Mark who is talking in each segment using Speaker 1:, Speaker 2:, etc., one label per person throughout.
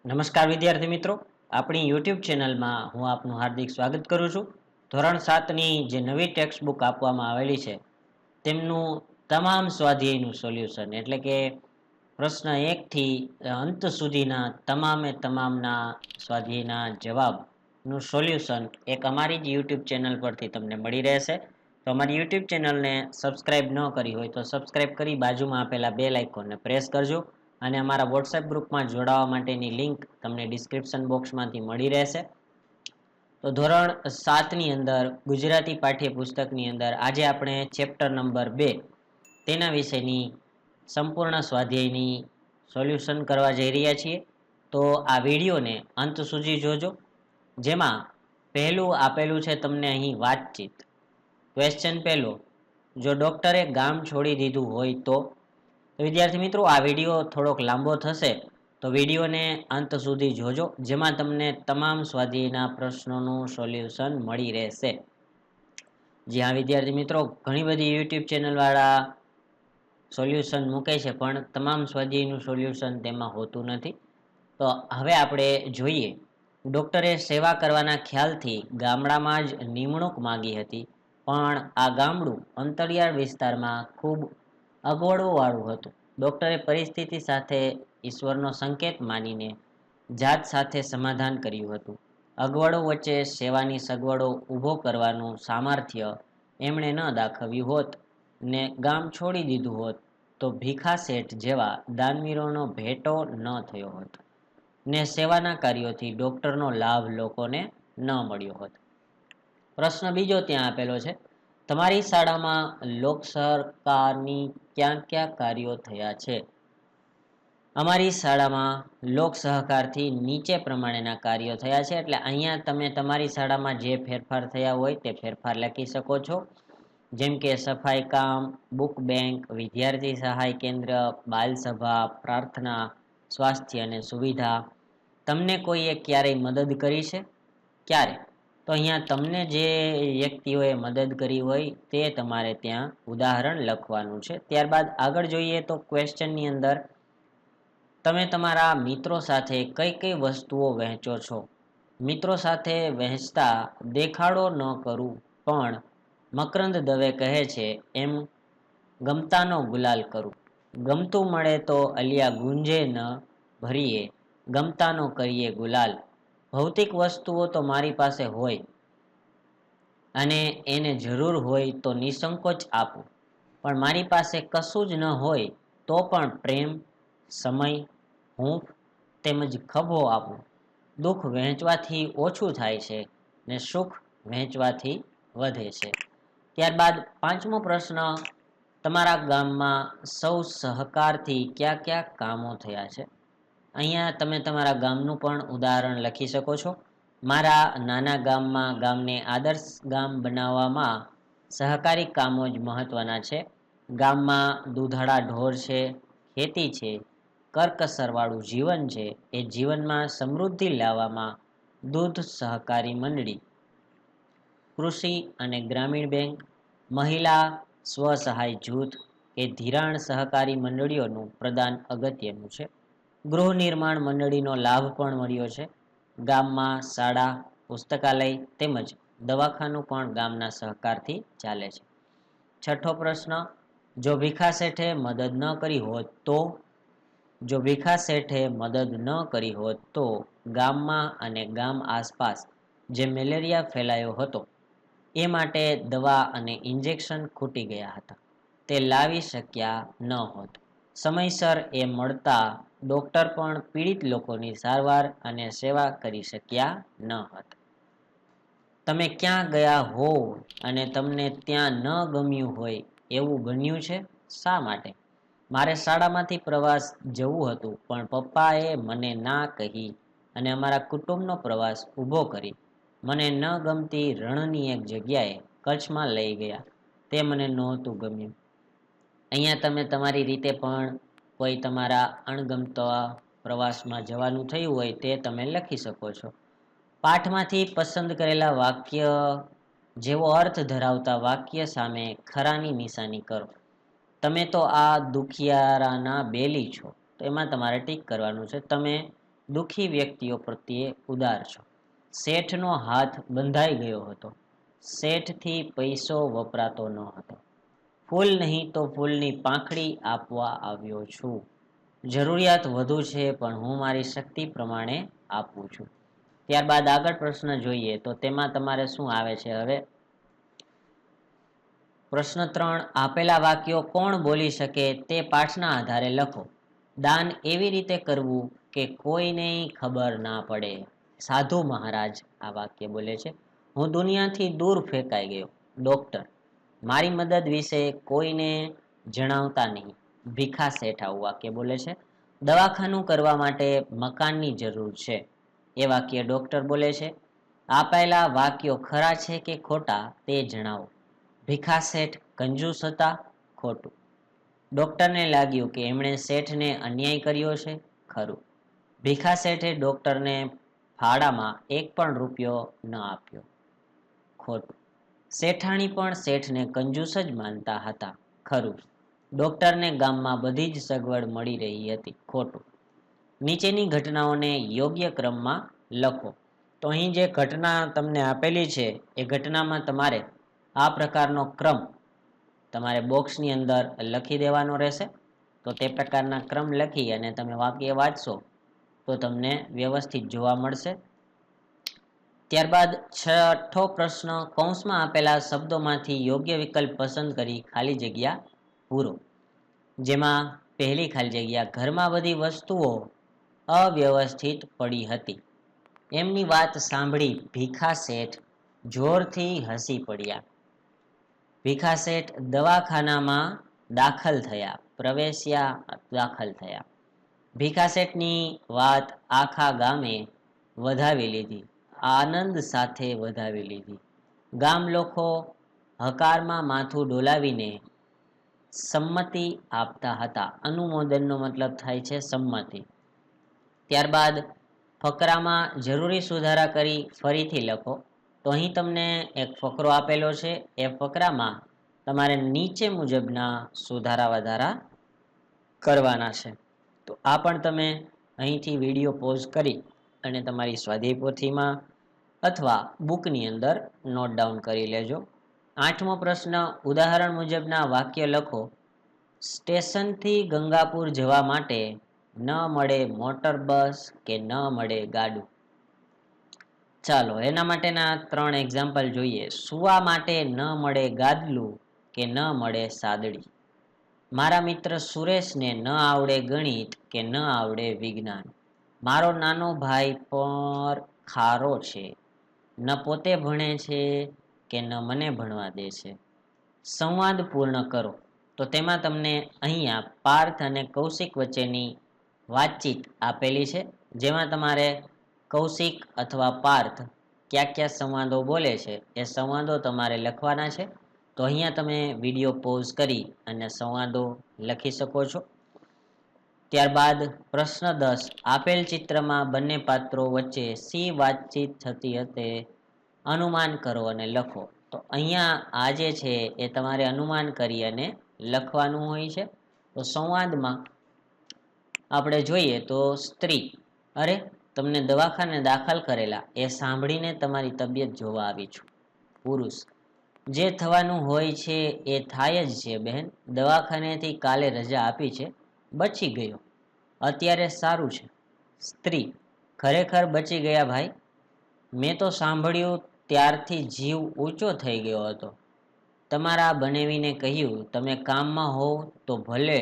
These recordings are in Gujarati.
Speaker 1: નમસ્કાર વિદ્યાર્થી મિત્રો, આપણી યુટ્યુબ ચેનલમાં હું આપનું હાર્દિક સ્વાગત કરું છું. ધોરણ 7ની જે નવી ટેક્સ્ટ બુક આપવામાં આવેલી છે તેમનું તમામ સ્વાધ્યાયનું સોલ્યુશન એટલે કે પ્રશ્ન 1 થી અંત સુધીના તમામે તમામના સ્વાધ્યાયના જવાબનું સોલ્યુશન એક અમારી જ યુટ્યુબ ચેનલ પરથી તમને મળી રહેશે. તો અમારી યુટ્યુબ ચેનલને સબસ્ક્રાઇબ ન કરી હોય તો સબસ્ક્રાઇબ કરી બાજુમાં આપેલા બેલ આઇકોનને પ્રેસ કરજો અને અમારા વોટ્સએપ ગ્રુપમાં જોડાવા માટેની લિંક તમને ડિસ્ક્રિપ્શન બોક્સમાંથી મળી રહેશે. તો ધોરણ 7ની અંદર ગુજરાતી પાઠ્યપુસ્તકની અંદર આજે આપણે ચેપ્ટર નંબર 2 તેના વિશેની સંપૂર્ણ સ્વાધ્યાયની સોલ્યુશન કરવા જઈ રહ્યા છીએ. તો આ વિડીયોને અંત સુધી જોજો. જેમાં પહેલું આપેલું છે તમને અહીં વાતચીત. ક્વેશ્ચન પહેલો, જો ડોક્ટરે ગામ છોડી દીધું હોય તો વિદ્યાર્થી મિત્રો આ વિડીયો થોડોક લાંબો થશે તો વિડીયોને અંત સુધી જોજો, જેમાં તમને તમામ સ્વાધ્યાયના પ્રશ્નોનું સોલ્યુશન મળી રહેશે. જ્યાં વિદ્યાર્થી મિત્રો ઘણી બધી યુટ્યુબ ચેનલ વાળા સોલ્યુશન મૂકે છે પણ તમામ સ્વાધ્યાયનું સોલ્યુશન તેમાં હોતું નથી. તો હવે આપણે જોઈએ, ડોક્ટરે સેવા કરવાના ખ્યાલથી ગામડામાં જ નિમણૂક માંગી હતી, પણ આ ગામડું અંતરિયાળ વિસ્તારમાં ખૂબ અગવડોવાળું હતું. ડોક્ટરે પરિસ્થિતિ સાથે ઈશ્વરનો સંકેત માનીને જાત સાથે સમાધાન કર્યું હતું. અગવડો વચ્ચે સેવાની સગવડો ઊભો કરવાનું સામર્થ્ય એમણે ન દાખવ્યું હોત ને ગામ છોડી દીધું હોત તો ભીખા શેઠ જેવા દાનવીરોનો ભેટો ન થયો હોત ને સેવાના કાર્યોથી ડોક્ટરનો લાભ લોકોને ન મળ્યો હોત. પ્રશ્ન બીજો ત્યાં આપેલો છે, તમારી શાળામાં લોક સહકારની ક્યાં ક્યાં કાર્યો થયા છે? અમારી શાળામાં લોક સહકારથી નીચે પ્રમાણેના કાર્યો થયા છે. એટલે અહીંયા તમે તમારી શાળામાં જે ફેરફાર થયા હોય તે ફેરફાર લખી શકો છો. જેમ કે સફાઈ કામ, બુક બેંક, વિદ્યાર્થી સહાય કેન્દ્ર, બાલ સભા, પ્રાર્થના, સ્વાસ્થ્ય અને સુવિધા. તમને કોઈએ ક્યારેય મદદ કરી છે? ક્યારે? તો અહીંયા તમને જે વ્યક્તિઓએ મદદ કરી હોય તે તમારે ત્યાં ઉદાહરણ લખવાનું છે. ત્યારબાદ આગળ જોઈએ તો ક્વેશ્ચનની અંદર તમે તમારા મિત્રો સાથે કઈ કઈ વસ્તુઓ વહેંચો છો? મિત્રો સાથે વહેંચતા દેખાડો ન કરું, પણ મકરંદ દવે કહે છે એમ ગમતાનો ગુલાલ કરું. ગમતું મળે તો અલિયા ગુંજે ન ભરીએ, ગમતાનો કરીએ ગુલાલ. ભૌતિક વસ્તુઓ તો મારી પાસે હોય અને એને જરૂર હોય તો નિસંકોચ આપું, પણ મારી પાસે કશું જ ન હોય તો પણ પ્રેમ, સમય, હૂંફ તેમજ ખભો આપું. દુઃખ વહેંચવાથી ઓછું થાય છે ને સુખ વહેંચવાથી વધે છે. ત્યારબાદ પાંચમો પ્રશ્ન, તમારા ગામમાં સૌ સહકારથી કયા કયા કામો થયા છે? અહીંયા તમે તમારા ગામનું પણ ઉદાહરણ લખી શકો છો. મારા નાના ગામમાં ગામને આદર્શ ગામ બનાવવામાં સહકારી કામો જ મહત્વના છે. ગામમાં દૂધાળા ઢોર છે, ખેતી છે, કરકસરવાળું જીવન છે. એ જીવનમાં સમૃદ્ધિ લાવવામાં દૂધ સહકારી મંડળી, કૃષિ અને ગ્રામીણ બેંક, મહિલા સ્વસહાય જૂથ કે ધિરાણ સહકારી મંડળીઓનું પ્રદાન અગત્યનું છે. ગૃહ નિર્માણ મંડળીનો લાભ પણ મળ્યો છે. ગામમાં શાળા, પુસ્તકાલય તેમજ દવાખાનું પણ ગામના સહકારથી ચાલે છે. છઠ્ઠો પ્રશ્ન, જો ભીખા શેઠે મદદ ન કરી હોત તો? જો ભીખા શેઠે મદદ ન કરી હોત તો ગામમાં અને ગામ આસપાસ જે મેલેરિયા ફેલાયો હતો એ માટે દવા અને ઇન્જેક્શન ખૂટી ગયા હતા, તે લાવી શક્યા ન હોત. સમયસર એ મળતા ડોક્ટર પણ પીડિત લોકોની સારવાર અને સેવા કરી શક્યા ન હોત. તમે ક્યાં ગયા હોવ અને તમને ત્યાં ન ગમ્યું હોય એવું બન્યું છે? શા માટે? મારે શાળામાંથી પ્રવાસ જવું હતું, પણ પપ્પાએ મને ના કહી અને અમારા કુટુંબનો પ્રવાસ ઊભો કરી મને ન ગમતી રણની એક જગ્યાએ કચ્છમાં લઈ ગયા. તે મને નહોતું ગમ્યું. અહીંયા તમે તમારી રીતે પણ કોઈ તમારા અણગમતા પ્રવાસમાં જવાનું થયું હોય તે તમે લખી શકો છો. પાઠમાંથી પસંદ કરેલા વાક્ય જેવો અર્થ ધરાવતા વાક્ય સામે ખરાની નિશાની કરો. તમે તો આ દુખિયારાના બેલી છો, તો એમાં તમારે ટીક કરવાનું છે. તમે દુઃખી વ્યક્તિઓ પ્રત્યે ઉદાર છો. શેઠનો હાથ બંધાઈ ગયો હતો. શેઠથી પૈસો વપરાતો ન હતો. ફૂલ નહીં તો ફૂલની પાંખડી આપવા આવ્યો છું. જરૂરિયાત વધુ છે પણ હું મારી શક્તિ પ્રમાણે આપું છું. ત્યારબાદ આગળ પ્રશ્ન જોઈએ તો તેમાં તમારે શું આવે છે. હવે પ્રશ્ન 3, આપેલા વાક્યો કોણ બોલી શકે તે પાઠના આધારે લખો. દાન એવી રીતે કરવું કે કોઈને ખબર ના પડે. સાધુ મહારાજ આ વાક્ય બોલે છે. હું દુનિયાથી દૂર ફેંકાઈ ગયો. ડોક્ટર, મારી મદદ વિશે કોઈને જણાવતા નહીં. ભીખા શેઠ આવું વાક્ય બોલે છે. દવાખાનું કરવા માટે મકાનની જરૂર છે. એ વાક્ય ડોક્ટર બોલે છે. આપેલા વાક્યો ખરા છે કે ખોટા તે જણાવો. ભીખા શેઠ કંજૂસ હતા. ખોટું. ડોક્ટરને લાગ્યું કે એમણે શેઠને અન્યાય કર્યો છે. ખરું. ભીખા શેઠે ડોક્ટરને ફાળામાં એક પણ રૂપિયો ન આપ્યો. ખોટું. શેઠાણી પણ શેઠને કંજૂસ જ માનતા હતા. ખરું. ડોક્ટરને ગામમાં બધી જ સગવડ મળી રહી હતી. ખોટું. નીચેની ઘટનાઓને યોગ્ય ક્રમમાં લખો. તો અહીં જે ઘટના તમને આપેલી છે એ ઘટનામાં તમારે આ પ્રકારનો ક્રમ તમારે બોક્સની અંદર લખી દેવાનો રહેશે. તો તે પ્રકારના ક્રમ લખી અને તમે વાક્ય વાંચશો તો તમને વ્યવસ્થિત જોવા મળશે. ત્યારબાદ છઠ્ઠો પ્રશ્ન, કૌંસમાં આપેલા શબ્દોમાંથી યોગ્ય વિકલ્પ પસંદ કરી ખાલી જગ્યા પૂરો. જેમાં પહેલી ખાલી જગ્યા, ઘરમાં બધી વસ્તુઓ અવ્યવસ્થિત પડી હતી. એમની વાત સાંભળી ભીખા શેઠ જોરથી હસી પડ્યા. ભીખા શેઠ દવાખાનામાં દાખલ થયા. પ્રવેશ્યા, દાખલ થયા. ભીખા શેઠની વાત આખા ગામે વધાવી લીધી. આનંદ સાથે વધાવી લીધી. ગામ લોકો હકારમાં માથું ડોલાવીને સંમતિ આપતા હતા. અનુમોદનનો મતલબ થાય છે સંમતિ. ત્યારબાદ ફકરામાં જરૂરી સુધારા કરી ફરીથી લખો. તો અહીં તમને એક ફકરો આપેલો છે. એ ફકરામાં તમારે નીચે મુજબના સુધારા વધારા કરવાના છે. તો આ પણ તમે અહીંથી વિડીયો પોઝ કરી અને તમારી સ્વાધ્યાય પોથીમાં અથવા બુકની અંદર નોટ ડાઉન કરી લેજો. આઠમો પ્રશ્ન, ઉદાહરણ મુજબના વાક્ય લખો. સ્ટેશનથી ગંગાપુર જવા માટે ન મળે મોટર બસ કે ન મળે ગાડું. ચાલો એના માટેના 3 એક્ઝામ્પલ જોઈએ. સુવા માટે ન મળે ગાદલું કે ન મળે સાદડી. મારા મિત્ર સુરેશને ન આવડે ગણિત કે ન આવડે વિજ્ઞાન. મારો નાનો ભાઈ પર ખારો છે. ન પોતે ભણે છે કે ન મને ભણવા દે છે. સંવાદ પૂર્ણ કરો. તો તેમાં તમને અહીંયા પાર્થ અને કૌશિક વચ્ચેની વાતચીત આપેલી છે. જેમાં તમારે કૌશિક અથવા પાર્થ કયા કયા સંવાદો બોલે છે એ સંવાદો તમારે લખવાના છે. તો અહીંયા તમે વિડીયો પોઝ કરી અને સંવાદો લખી શકો છો. ત્યારબાદ પ્રશ્ન 10, આપેલ ચિત્રમાં બંને પાત્રો વચ્ચે સી વાતચીત થતી હતી અનુમાન કરો અને લખો. તો અહીંયા આ જે છે એ તમારે અનુમાન કરી અને લખવાનું હોય છે. તો સંવાદમાં આપણે જોઈએ તો સ્ત્રી, અરે તમને દવાખાને દાખલ કરેલા એ સાંભળીને તમારી તબિયત જોવા આવી છું. પુરુષ, જે થવાનું હોય છે એ થાય જ છે બહેન. દવાખાનેથી કાલે રજા આપી છે, બચી ગયો, અત્યારે સારું છે. સ્ત્રી, ખરેખર બચી ગયા ભાઈ? મેં તો સાંભળ્યું ત્યારથી જીવ ઊંચો થઈ ગયો હતો. તમારા બનેવીને કહ્યું તમે કામમાં હોવ તો ભલે,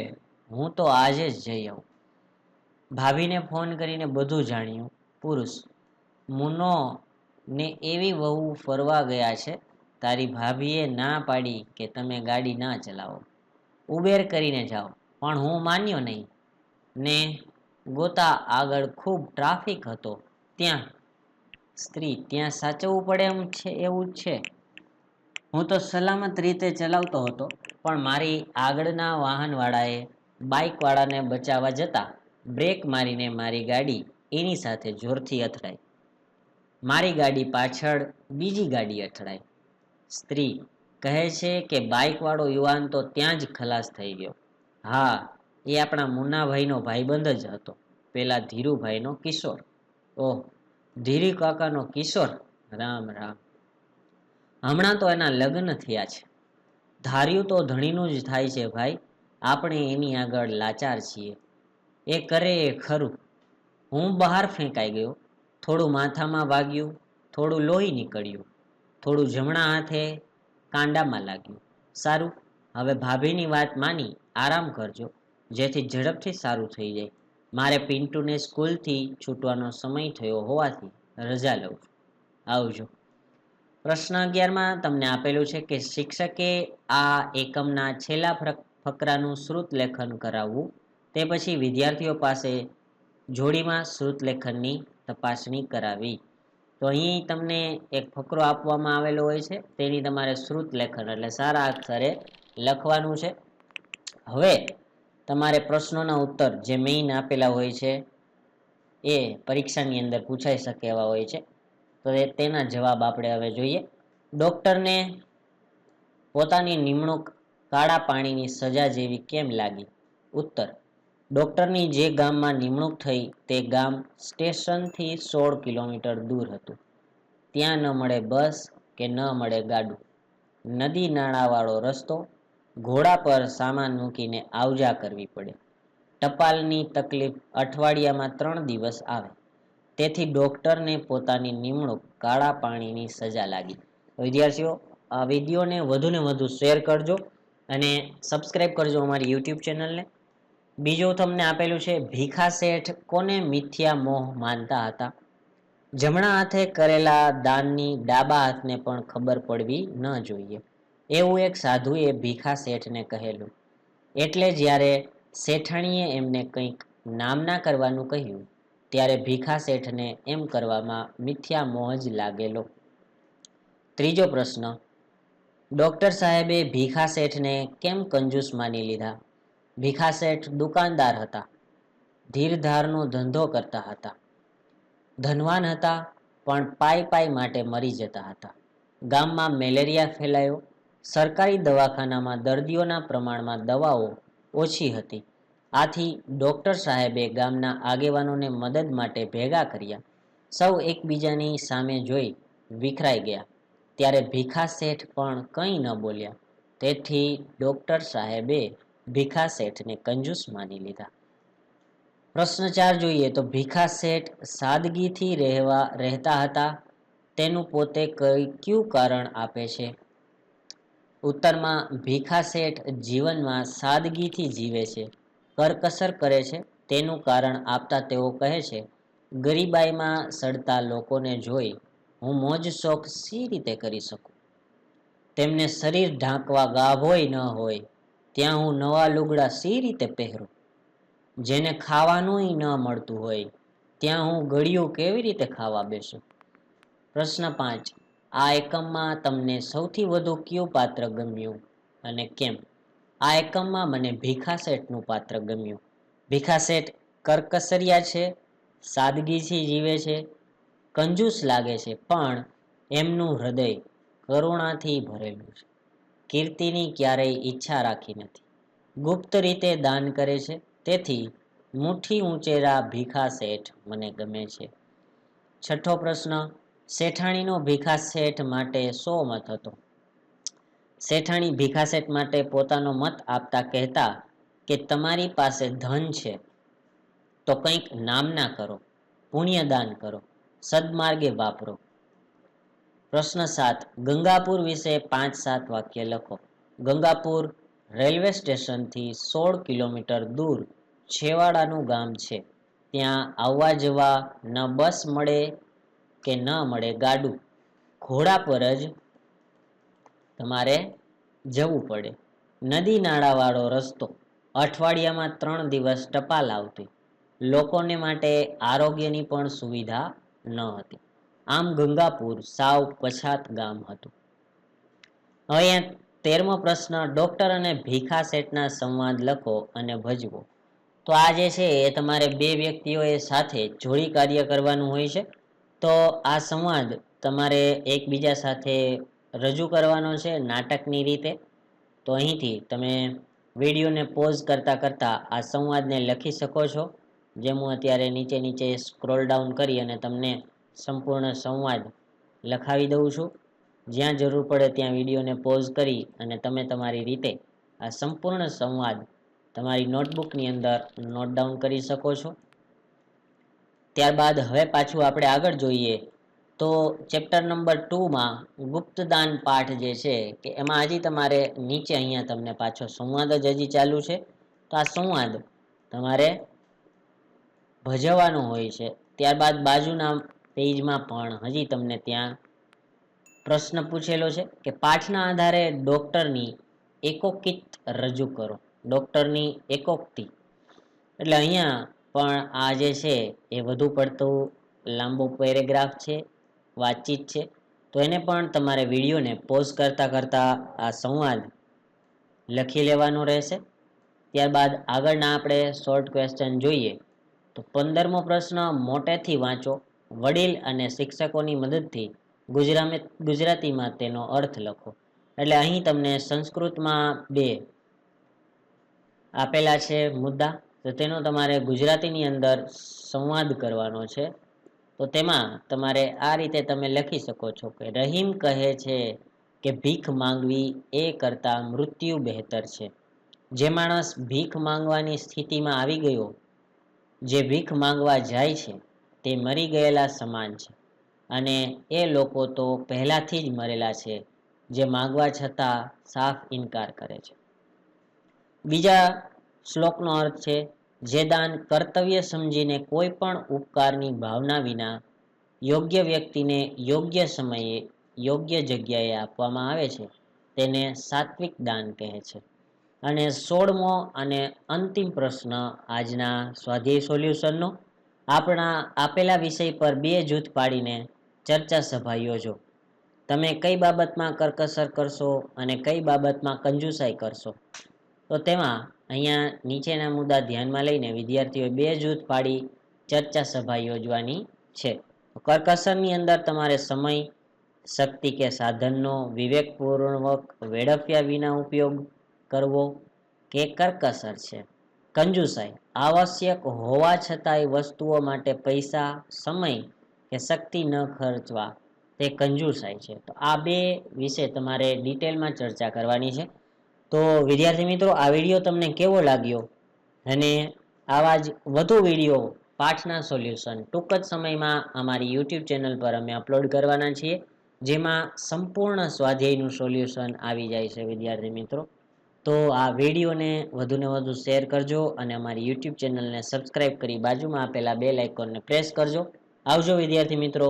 Speaker 1: હું તો આજે જ જઈ આવું. ભાભીને ફોન કરીને બધું જાણ્યું. પુરુષ, મુનો ને એવી વહુ ફરવા ગયા છે. તારી ભાભીએ ના પાડી કે તમે ગાડી ના ચલાવો, ઉબેર કરીને જાઓ, પણ હું માન્યો નહીં ને ગોતા આગળ ખૂબ ટ્રાફિક હતો ત્યાં. સ્ત્રી, ત્યાં સાચવવું પડે એમ છે એવું છે. હું તો સલામત રીતે ચલાવતો હતો પણ મારી આગળના વાહનવાળાએ બાઇકવાળાને બચાવવા જતા બ્રેક મારીને મારી ગાડી એની સાથે જોરથી અથડાઈ. મારી ગાડી પાછળ બીજી ગાડી અથડાઈ. સ્ત્રી કહે છે કે બાઇકવાળો યુવાન તો ત્યાં જ ખલાસ થઈ ગયો. હા, એ આપણા મુન્નાભાઈનો ભાઈબંધ જ હતો. પેલા ધીરુભાઈનો કિશોર. ઓહ, ધીરી કાકાનો કિશોર. રામ રામ. હમણાં તો એના લગ્ન થયા છે. ધાર્યું તો ધણીનું જ થાય છે ભાઈ. આપણે એની આગળ લાચાર છીએ. એ કરે એ ખરું. હું બહાર ફેંકાઈ ગયો. થોડું માથામાં વાગ્યું, થોડું લોહી નીકળ્યું, થોડું જમણા હાથે કાંડામાં લાગ્યું. સારું, હવે ભાભીની વાત માની આરામ કરજો, જેથી ઝડપથી સારું થઈ જાય. મારે પિન્ટુને સ્કૂલથી છૂટવાનો સમય થયો હોવાથી રજા લઉં છું. આવજો. પ્રશ્ન 11માં તમને આપેલું છે કે શિક્ષકે આ એકમના છેલ્લા ફકરાનું શ્રુત લેખન કરાવવું, તે પછી વિદ્યાર્થીઓ પાસે જોડીમાં શ્રુત લેખનની તપાસણી કરાવી. તો અહીં તમને એક ફકરો આપવામાં આવેલો હોય છે, તેની તમારે શ્રુત લેખન એટલે સારા અક્ષરે લખવાનું છે. હવે તમારે પ્રશ્નોના ઉત્તર જે મેઇન આપેલા હોય છે એ પરીક્ષાની અંદર પૂછાઈ શકે એવા હોય છે. તો તેના જવાબ આપણે હવે જોઈએ. ડોક્ટરને પોતાની નિમણૂક કાળા પાણીની સજા જેવી કેમ લાગી? ઉત્તર: ડોક્ટરની જે ગામમાં નિમણૂક થઈ તે ગામ સ્ટેશનથી 16 કિલોમીટર દૂર હતું. ત્યાં ન મળે બસ કે ન મળે ગાડું. નદી નાળાવાળો રસ્તો, ઘોડા પર સામાન મૂકીને આવજા કરવી પડે. ટપાલની તકલીફ અઠવાડિયામાં 3 દિવસ આવે. તેથી ડોક્ટરને પોતાની નિમણૂક કાળા પાણીની સજા લાગી. વિદ્યાર્થીઓ, આ વિડીયોને વધુને વધુ શેર કરજો અને સબસ્ક્રાઈબ કરજો અમારી યુટ્યુબ ચેનલને. બીજું તમને આપેલું છે, ભીખા શેઠ કોને મિથ્યા મોહ માનતા હતા? જમણા હાથે કરેલા દાનની ડાબા હાથને પણ ખબર પડવી ન જોઈએ, એવું એક સાધુએ ભીખા શેઠને કહેલું. એટલે જ્યારે શેઠાણીએ એમને કંઈક નામના કરવાનું કહ્યું, ત્યારે ભીખા શેઠને એમ કરવામાં મિથ્યા મોહ જ લાગેલો. ત્રીજો પ્રશ્ન, ડોક્ટર સાહેબે ભીખા શેઠને કેમ કંજૂસ માની લીધા? ભીખા શેઠ દુકાનદાર હતા, ધીરધારનો ધંધો કરતા હતા, ધનવાન હતા, પણ પાઈ માટે મરી જતા હતા. ગામમાં મેલેરિયા ફેલાયો. સરકારી દવાખાનામાં દર્દીઓના પ્રમાણમાં દવાઓ ઓછી હતી. આથી ડોક્ટર સાહેબે ગામના આગેવાનોને મદદ માટે ભેગા કર્યા. સૌ એકબીજાની સામે જોઈ વિખરાઈ ગયા. ત્યારે ભીખા શેઠ પણ કંઈ ન બોલ્યા. તેથી ડોક્ટર સાહેબે ભીખા શેઠને કંજૂસ માની લીધા. પ્રશ્ન 4 જોઈએ તો ભીખા શેઠ સાદગીથી રહેતા હતા, તેનું પોતે કયું કારણ આપે છે? ઉત્તરમાં ભીખા શેઠ જીવનમાં સાદગીથી જીવે છે, કરકસર કરે છે, તેનું કારણ આપતા તેઓ કહે છે, ગરીબાઈમાં સડતા લોકોને જોઈ હું મોજ શોખ સી રીતે કરી શકું? તેમને શરીર ઢાંકવા ગાભોય ન હોય ત્યાં હું નવા લુગડા સી રીતે પહેરું? જેને ખાવાનુંય ન મળતું હોય ત્યાં હું ગળ્યું કેવી રીતે ખાવા બેસું? પ્રશ્ન 5, આ એકમમાં તમને સૌથી વધુ કયું પાત્ર ગમ્યું અને કેમ? આ એકમમાં મને ભીખા શેઠનું પાત્ર ગમ્યું. ભીખા શેઠ કરકસરિયા છે, સાદગીથી જીવે છે, કંજૂસ લાગે છે, પણ એમનું હૃદય કરુણાથી ભરેલું છે. કીર્તિની ક્યારેય ઈચ્છા રાખી નથી. ગુપ્ત રીતે દાન કરે છે. તેથી મુઠ્ઠી ઉંચેરા ભીખા શેઠ મને ગમે છે. છઠ્ઠો પ્રશ્ન, શેઠાણીનો ભીખા શેઠ માટે શો મત હતો? શેઠાણી ભીખા શેઠ માટે પોતાનો મત આપતા કહેતા કે તમારી પાસે ધન છે તો કંઈક નામના કરો, પુણ્યદાન કરો, સદમાર્ગે વાપરો. પ્રશ્ન 7, ગંગાપુર વિશે 5-7 વાક્ય લખો. ગંગાપુર રેલવે સ્ટેશનથી 16 કિલોમીટર દૂર છેવાડાનું ગામ છે. ત્યાં આવવા જવા ન બસ મળે કે ન મળે ગાડું. ઘોડા પર જ તમારે જવું પડે. નદી નાળાવાળો રસ્તો. અઠવાડિયામાં 3 દિવસ ટપાલ આવતી. લોકોને માટે આરોગ્યની પણ સુવિધા ન હતી. આમ ગંગાપુર સાવ પછાત ગામ હતું. હવે અહીંયા 13મો પ્રશ્ન, ડોક્ટર અને ભીખા શેઠના સંવાદ લખો અને ભજવો. તો આ જે છે એ તમારે બે વ્યક્તિઓએ સાથે જોડી કાર્ય કરવાનું હોય છે. તો આ સંવાદ તમારે એકબીજા સાથે રજૂ કરવાનો છે નાટકની રીતે. તો અહીંથી તમે વિડીયોને પોઝ કરતા કરતા આ સંવાદને લખી શકો છો જેમ હું અત્યારે નીચે નીચે સ્ક્રોલ ડાઉન કરી અને તમને સંપૂર્ણ સંવાદ લખાવી દઉં છું. જ્યાં જરૂર પડે ત્યાં વિડીયોને પોઝ કરી અને તમે તમારી રીતે આ સંપૂર્ણ સંવાદ તમારી નોટબુકની અંદર નોટ ડાઉન કરી શકો છો. ત્યારબાદ હવે પાછું આપણે આગળ જોઈએ તો ચેપ્ટર નંબર 2માં ગુપ્તદાન પાઠ જે છે કે એમાં હજી તમારે નીચે અહીંયા તમને પાછો સંવાદ જ હજી ચાલુ છે. તો આ સંવાદ તમારે ભજવવાનો હોય છે. ત્યારબાદ બાજુના પેજમાં પણ હજી તમને ત્યાં પ્રશ્ન પૂછેલો છે કે પાઠના આધારે ડોક્ટરની એકોકિત રજૂ કરો. ડોક્ટરની એકોક્તિ એટલે અહીંયા પણ આ જે છે એ વધુ પડતું લાંબો પેરેગ્રાફ છે, વાતચીત છે. તો એને પણ તમારે વિડીયોને પોઝ કરતા કરતા આ સંવાદ લખી લેવાનો રહેશે. ત્યારબાદ આગળના આપણે શોર્ટ ક્વેશ્ચન જોઈએ તો 15મો પ્રશ્ન મોટેથી વાંચો. વડીલ અને શિક્ષકોની મદદથી ગુજરાતીમાં તેનો અર્થ લખો. એટલે અહીં તમને સંસ્કૃતમાં બે આપેલા છે મુદ્દા, તો તેનો તમારે ગુજરાતીની અંદર સંવાદ કરવાનો છે. તો તેમાં તમારે આ રીતે તમે લખી શકો છો કે રહીમ કહે છે કે ભીખ માંગવી એ કરતા મૃત્યુ બહેતર છે. જે માણસ ભીખ માંગવાની સ્થિતિમાં આવી ગયો, જે ભીખ માંગવા જાય છે તે મરી ગયેલા સમાન છે અને એ લોકો તો પહેલાથી જ મરેલા છે જે માંગવા છતાં સાફ ઇનકાર કરે છે. બીજા શ્લોકનો અર્થ છે જે દાન કર્તવ્ય સમજીને કોઈ પણ ઉપકારની ભાવના વિના યોગ્ય વ્યક્તિને યોગ્ય સમયે યોગ્ય જગ્યાએ આપવામાં આવે છે તેને સાત્વિક દાન કહે છે. અને 16મો અને અંતિમ પ્રશ્ન આજના સ્વાધ્યાય સોલ્યુશનનો આપણા આપેલા વિષય પર બે જૂથ પાડીને ચર્ચા સભા યોજો. તમે કઈ બાબતમાં કરકસર કરશો અને કઈ બાબતમાં કંજુસાઈ કરશો. તો તેમાં અહીંયા નીચેના મુદ્દા ધ્યાનમાં લઈને વિદ્યાર્થીઓએ બે જૂથ પાડી ચર્ચા સભા યોજવાની છે. કરકસરની અંદર તમારે સમય, શક્તિ કે સાધનનો વિવેકપૂર્વક વેડફ્યા વિના ઉપયોગ કરવો કે કરકસર છે. કંજુસાઈ આવશ્યક હોવા છતાંય વસ્તુઓ માટે પૈસા, સમય કે શક્તિ ન ખર્ચવા તે કંજુસાઈ છે. તો આ બે વિશે તમારે ડિટેલમાં ચર્ચા કરવાની છે. તો વિદ્યાર્થી મિત્રો, આ વિડીયો તમને કેવો લાગ્યો અને આવા જ વધુ વિડીયો પાઠના સોલ્યુશન ટૂંક જ સમયમાં અમારી YouTube ચેનલ પર અમે અપલોડ કરવાના છીએ, જેમાં સંપૂર્ણ સ્વાધ્યાયનું સોલ્યુશન આવી જાય છે. વિદ્યાર્થી મિત્રો, તો આ વિડીયોને વધુને વધુ શેર કરજો અને અમારી YouTube ચેનલને સબસ્ક્રાઇબ કરી બાજુમાં આપેલા બેલ આઇકોનને પ્રેસ કરજો. આવજો વિદ્યાર્થી મિત્રો.